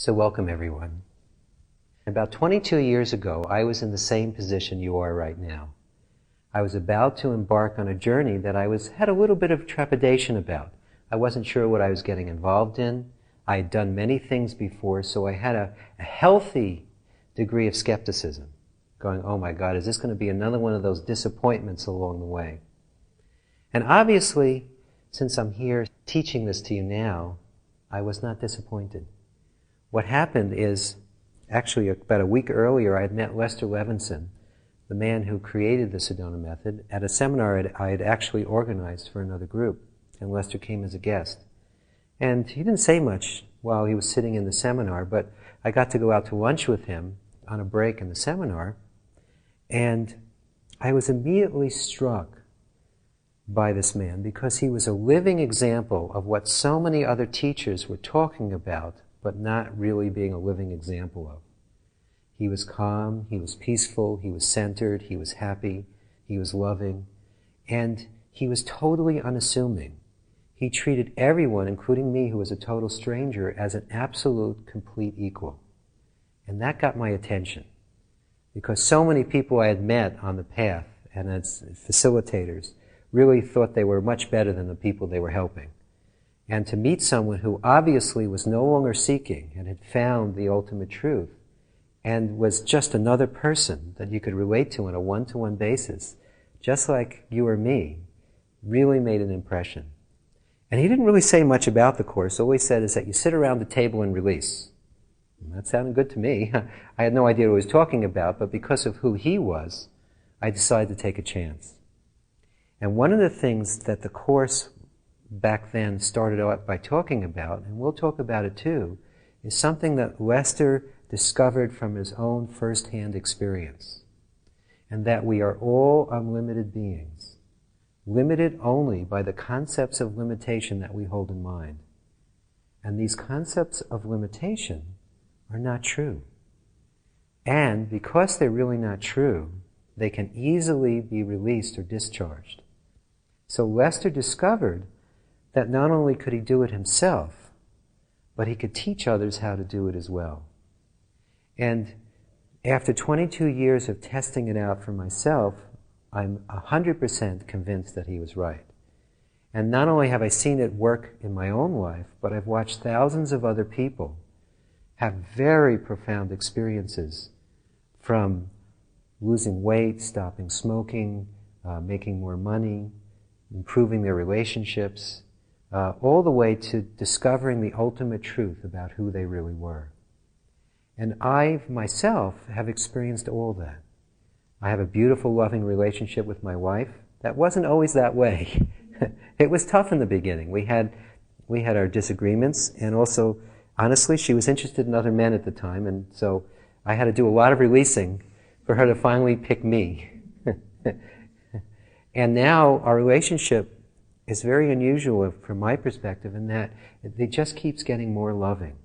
So welcome everyone. About 22 years ago, I was in the same position you are right now. I was about to embark on a journey that I had a little bit of trepidation about. I wasn't sure what I was getting involved in. I had done many things before, so I had a healthy degree of skepticism. Going, oh my God, is this going to be another one of those disappointments along the way? And obviously, since I'm here teaching this to you now, I was not disappointed. What happened is, actually about a week earlier, I had met Lester Levinson, the man who created the Sedona method, at a seminar I had actually organized for another group, and Lester came as a guest. And he didn't say much while he was sitting in the seminar, but I got to go out to lunch with him on a break in the seminar, and I was immediately struck by this man because he was a living example of what so many other teachers were talking about but not really being a living example of. He was calm, he was peaceful, he was centered, he was happy, he was loving, and he was totally unassuming. He treated everyone, including me, who was a total stranger, as an absolute, complete equal. And that got my attention, because so many people I had met on the path and as facilitators really thought they were much better than the people they were helping. And to meet someone who obviously was no longer seeking and had found the ultimate truth and was just another person that you could relate to on a one-to-one basis, just like you or me, really made an impression. And he didn't really say much about the Course. All he said is that you sit around the table and release. And that sounded good to me. I had no idea what he was talking about, but because of who he was, I decided to take a chance. And one of the things that the Course back then started out by talking about, and we'll talk about it too, is something that Lester discovered from his own first-hand experience. And that we are all unlimited beings, limited only by the concepts of limitation that we hold in mind. And these concepts of limitation are not true. And because they're really not true, they can easily be released or discharged. So Lester discovered that not only could he do it himself, but he could teach others how to do it as well. And after 22 years of testing it out for myself, I'm 100% convinced that he was right. And not only have I seen it work in my own life, but I've watched thousands of other people have very profound experiences from losing weight, stopping smoking, making more money, improving their relationships, all the way to discovering the ultimate truth about who they really were. And I, myself, have experienced all that. I have a beautiful, loving relationship with my wife. That wasn't always that way. It was tough in the beginning. We had our disagreements, and also, honestly, she was interested in other men at the time, and so I had to do a lot of releasing for her to finally pick me. And now our relationship is very unusual from my perspective in that it just keeps getting more loving.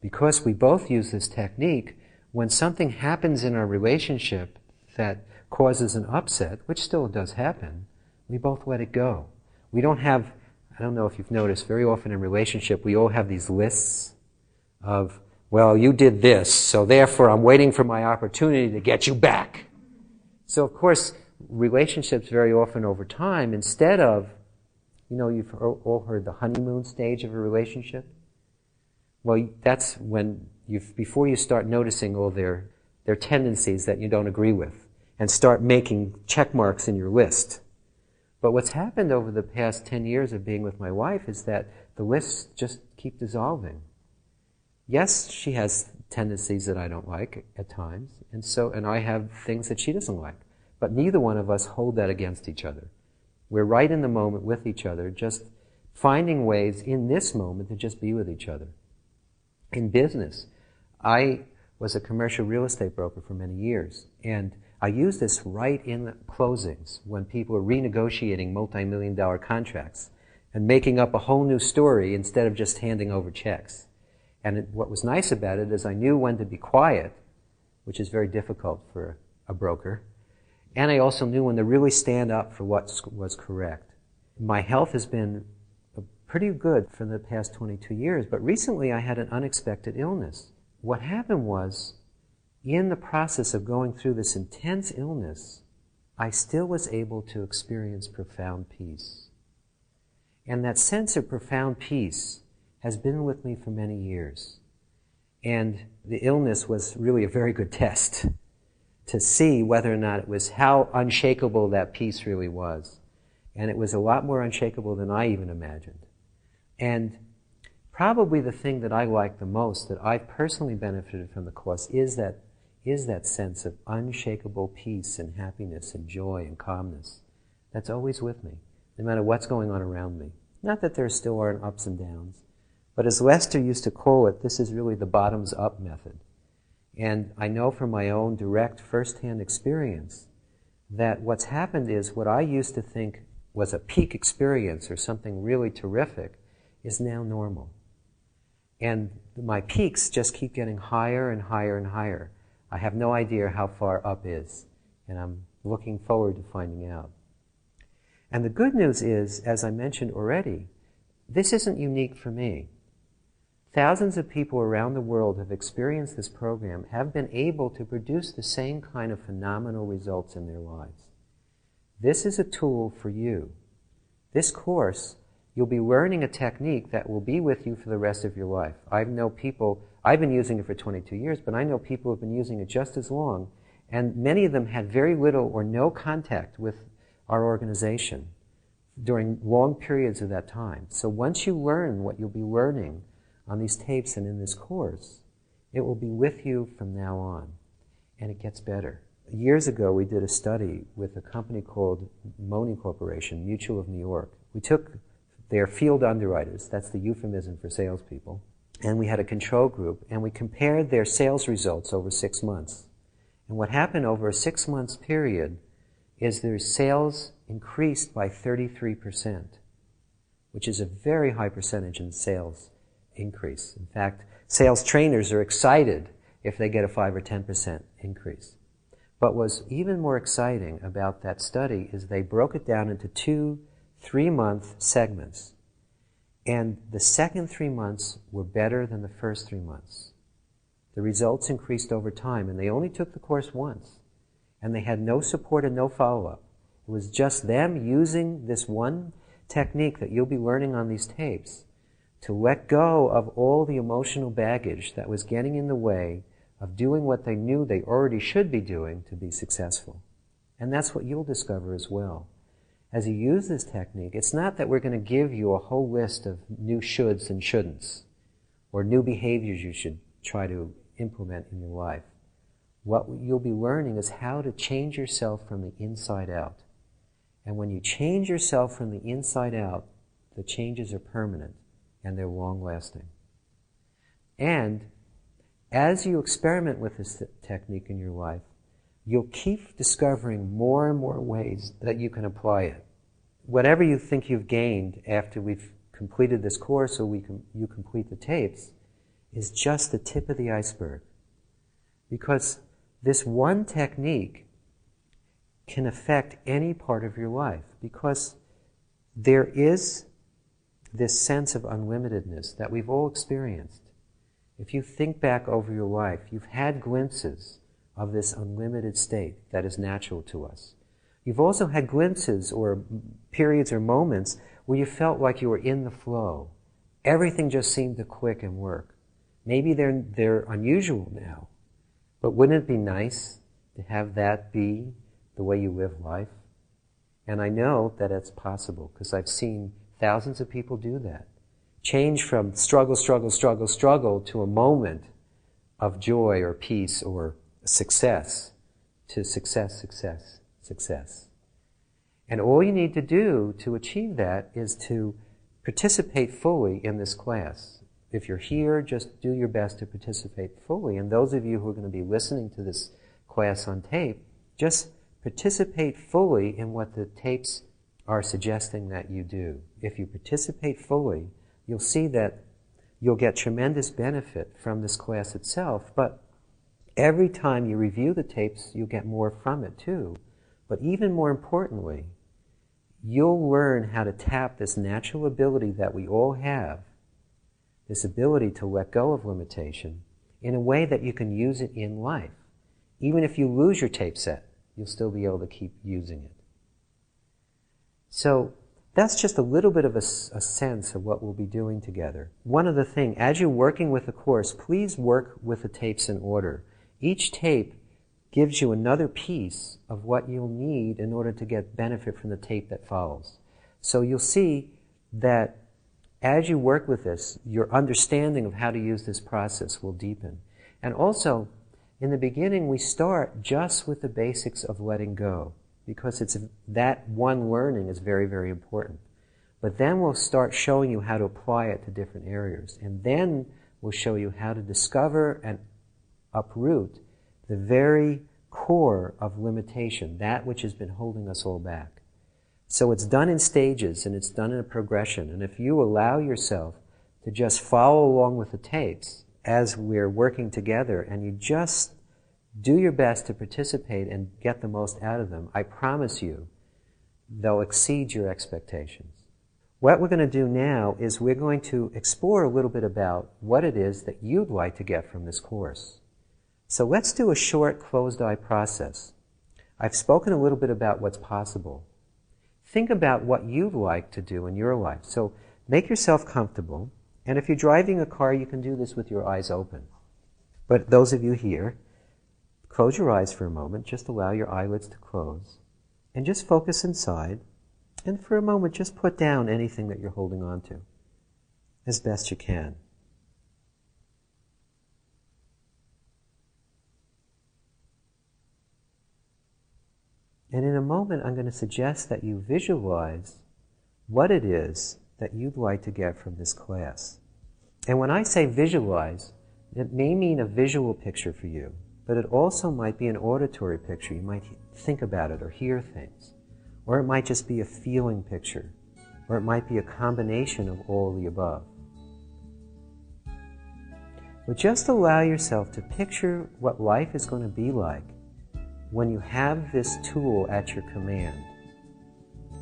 Because we both use this technique, when something happens in our relationship that causes an upset, which still does happen, we both let it go. We don't have, I don't know if you've noticed, very often in relationship we all have these lists of, well, you did this, so therefore I'm waiting for my opportunity to get you back. So of course, relationships very often over time, instead of, you've all heard the honeymoon stage of a relationship. Well, that's when before you start noticing all their tendencies that you don't agree with, and start making check marks in your list. But what's happened over the past 10 years of being with my wife is that the lists just keep dissolving. Yes, she has tendencies that I don't like at times, and I have things that she doesn't like. But neither one of us hold that against each other. We're right in the moment with each other, just finding ways in this moment to just be with each other. In business, I was a commercial real estate broker for many years, and I use this right in the closings when people are renegotiating multi-million-dollar contracts and making up a whole new story instead of just handing over checks. And what was nice about it is I knew when to be quiet, which is very difficult for a broker, and I also knew when to really stand up for what was correct. My health has been pretty good for the past 22 years, but recently I had an unexpected illness. What happened was, in the process of going through this intense illness, I still was able to experience profound peace. And that sense of profound peace has been with me for many years. And the illness was really a very good test to see whether or not it was how unshakable that peace really was. And it was a lot more unshakable than I even imagined. And probably the thing that I like the most, that I've personally benefited from the Course, is that sense of unshakable peace and happiness and joy and calmness that's always with me, no matter what's going on around me. Not that there still aren't ups and downs, but as Lester used to call it, this is really the bottoms-up method. And I know from my own direct first-hand experience that what's happened is what I used to think was a peak experience or something really terrific is now normal. And my peaks just keep getting higher and higher and higher. I have no idea how far up is, and I'm looking forward to finding out. And the good news is, as I mentioned already, this isn't unique for me. Thousands of people around the world have experienced this program, have been able to produce the same kind of phenomenal results in their lives. This is a tool for you. This course, you'll be learning a technique that will be with you for the rest of your life. I know people, I've been using it for 22 years, but I know people who have been using it just as long, and many of them had very little or no contact with our organization during long periods of that time. So once you learn what you'll be learning on these tapes and in this course, it will be with you from now on, and it gets better. Years ago, we did a study with a company called Moni Corporation, Mutual of New York. We took their field underwriters, that's the euphemism for salespeople, and we had a control group, and we compared their sales results over 6 months. And what happened over a 6 months period is their sales increased by 33%, which is a very high percentage in sales increase. In fact, sales trainers are excited if they get a 5 or 10% increase. But what's even more exciting about that study is they broke it down into 2 3-month segments. And the second 3 months were better than the first 3 months. The results increased over time, and they only took the course once. And they had no support and no follow-up. It was just them using this one technique that you'll be learning on these tapes to let go of all the emotional baggage that was getting in the way of doing what they knew they already should be doing to be successful. And that's what you'll discover as well. As you use this technique, it's not that we're going to give you a whole list of new shoulds and shouldn'ts, or new behaviors you should try to implement in your life. What you'll be learning is how to change yourself from the inside out. And when you change yourself from the inside out, the changes are permanent and they're long-lasting. And as you experiment with this technique in your life, you'll keep discovering more and more ways that you can apply it. Whatever you think you've gained after we've completed this course or you complete the tapes is just the tip of the iceberg. Because this one technique can affect any part of your life, because there is this sense of unlimitedness that we've all experienced. If you think back over your life, you've had glimpses of this unlimited state that is natural to us. You've also had glimpses or periods or moments where you felt like you were in the flow. Everything just seemed to click and work. Maybe they're unusual now, but wouldn't it be nice to have that be the way you live life? And I know that it's possible because I've seen thousands of people do that. Change from struggle, struggle, struggle, struggle to a moment of joy or peace or success to success, success, success. And all you need to do to achieve that is to participate fully in this class. If you're here, just do your best to participate fully. And those of you who are going to be listening to this class on tape, just participate fully in what the tapes are suggesting that you do. If you participate fully, you'll see that you'll get tremendous benefit from this class itself, but every time you review the tapes, you'll get more from it too. But even more importantly, you'll learn how to tap this natural ability that we all have, this ability to let go of limitation, in a way that you can use it in life. Even if you lose your tape set, you'll still be able to keep using it. So that's just a little bit of a sense of what we'll be doing together. One other thing, as you're working with the course, please work with the tapes in order. Each tape gives you another piece of what you'll need in order to get benefit from the tape that follows. So you'll see that as you work with this, your understanding of how to use this process will deepen. And also, in the beginning, we start just with the basics of letting go, because that one learning is very, very important. But then we'll start showing you how to apply it to different areas. And then we'll show you how to discover and uproot the very core of limitation, that which has been holding us all back. So it's done in stages, and it's done in a progression. And if you allow yourself to just follow along with the tapes as we're working together, and you just do your best to participate and get the most out of them, I promise you, they'll exceed your expectations. What we're going to do now is we're going to explore a little bit about what it is that you'd like to get from this course. So let's do a short closed-eye process. I've spoken a little bit about what's possible. Think about what you'd like to do in your life. So make yourself comfortable, and if you're driving a car, you can do this with your eyes open. But those of you here, close your eyes for a moment, just allow your eyelids to close, and just focus inside, and for a moment just put down anything that you're holding on to, as best you can. And in a moment, I'm going to suggest that you visualize what it is that you'd like to get from this class. And when I say visualize, it may mean a visual picture for you, but it also might be an auditory picture. You might think about it or hear things. Or it might just be a feeling picture. Or it might be a combination of all the above. But just allow yourself to picture what life is going to be like when you have this tool at your command,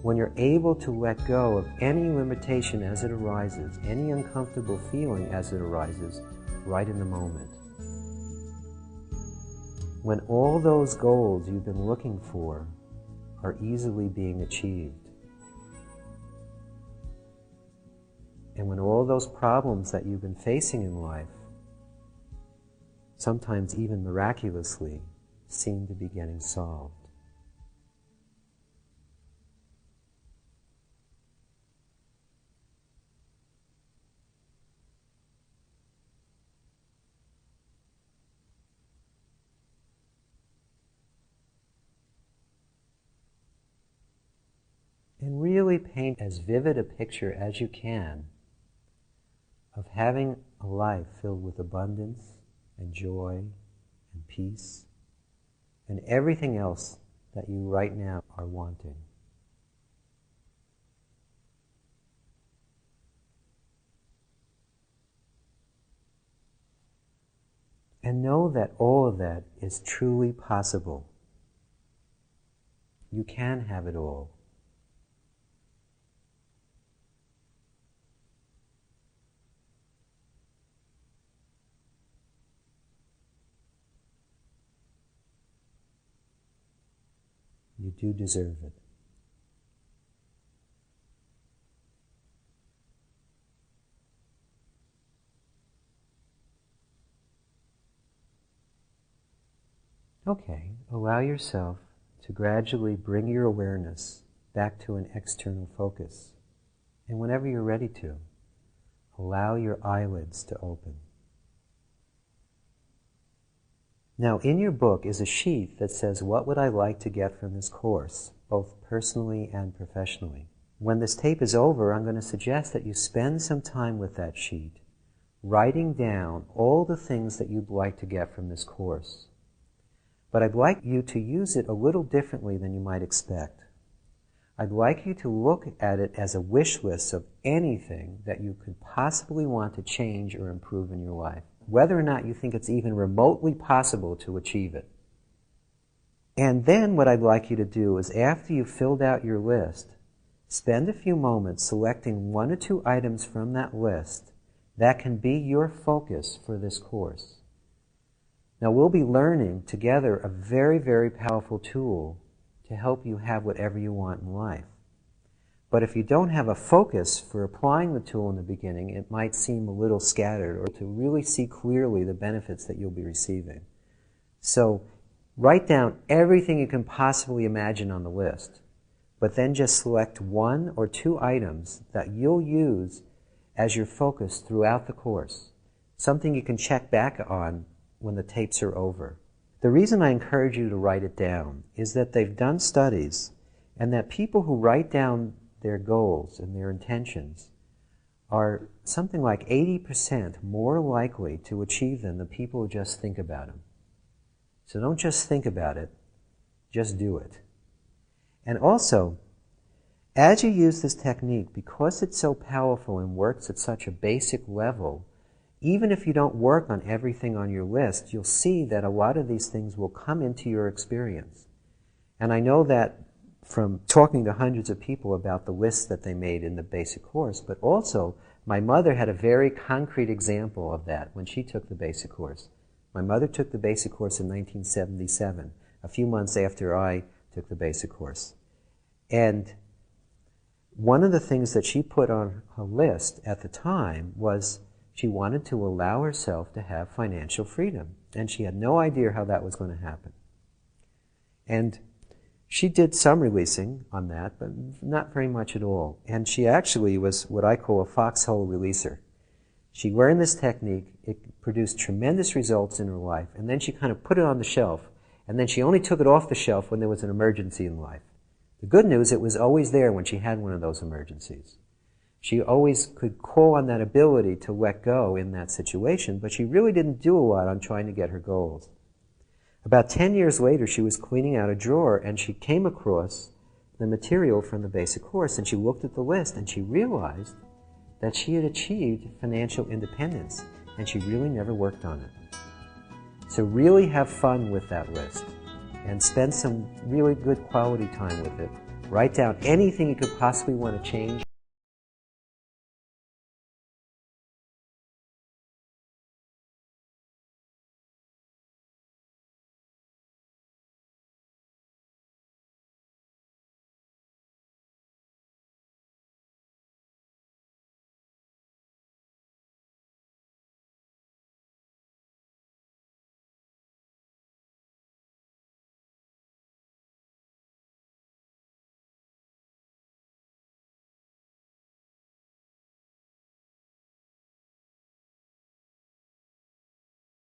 when you're able to let go of any limitation as it arises, any uncomfortable feeling as it arises, right in the moment. When all those goals you've been looking for are easily being achieved. And when all those problems that you've been facing in life, sometimes even miraculously, seem to be getting solved. And really paint as vivid a picture as you can of having a life filled with abundance and joy and peace and everything else that you right now are wanting. And know that all of that is truly possible. You can have it all. You do deserve it. Okay, allow yourself to gradually bring your awareness back to an external focus. And whenever you're ready to, allow your eyelids to open. Now, in your book is a sheet that says, what would I like to get from this course, both personally and professionally? When this tape is over, I'm going to suggest that you spend some time with that sheet, writing down all the things that you'd like to get from this course. But I'd like you to use it a little differently than you might expect. I'd like you to look at it as a wish list of anything that you could possibly want to change or improve in your life, whether or not you think it's even remotely possible to achieve it. And then what I'd like you to do is, after you've filled out your list, Spend a few moments selecting 1 or 2 items from that list that can be your focus for this course. Now we'll be learning together a very, very powerful tool to help you have whatever you want in life. But if you don't have a focus for applying the tool in the beginning, it might seem a little scattered, or to really see clearly the benefits that you'll be receiving. So write down everything you can possibly imagine on the list, but then just select 1 or 2 items that you'll use as your focus throughout the course, something you can check back on when the tapes are over. The reason I encourage you to write it down is that they've done studies, and that people who write down their goals and their intentions are something like 80% more likely to achieve them than people who just think about them. So don't just think about it, just do it. And also, as you use this technique, because it's so powerful and works at such a basic level, even if you don't work on everything on your list, you'll see that a lot of these things will come into your experience. And I know that from talking to hundreds of people about the lists that they made in the basic course, but also my mother had a very concrete example of that when she took the basic course. My mother took the basic course in 1977, a few months after I took the basic course. And one of the things that she put on her list at the time was she wanted to allow herself to have financial freedom. And she had no idea how that was going to happen. And she did some releasing on that, but not very much at all. And she actually was what I call a foxhole releaser. She learned this technique, it produced tremendous results in her life, and then she kind of put it on the shelf, and then she only took it off the shelf when there was an emergency in life. The good news, it was always there when she had one of those emergencies. She always could call on that ability to let go in that situation, but she really didn't do a lot on trying to get her goals. About 10 years later, she was cleaning out a drawer, and she came across the material from the basic course, and she looked at the list, and she realized that she had achieved financial independence, and she really never worked on it. So really have fun with that list, and spend some really good quality time with it. Write down anything you could possibly want to change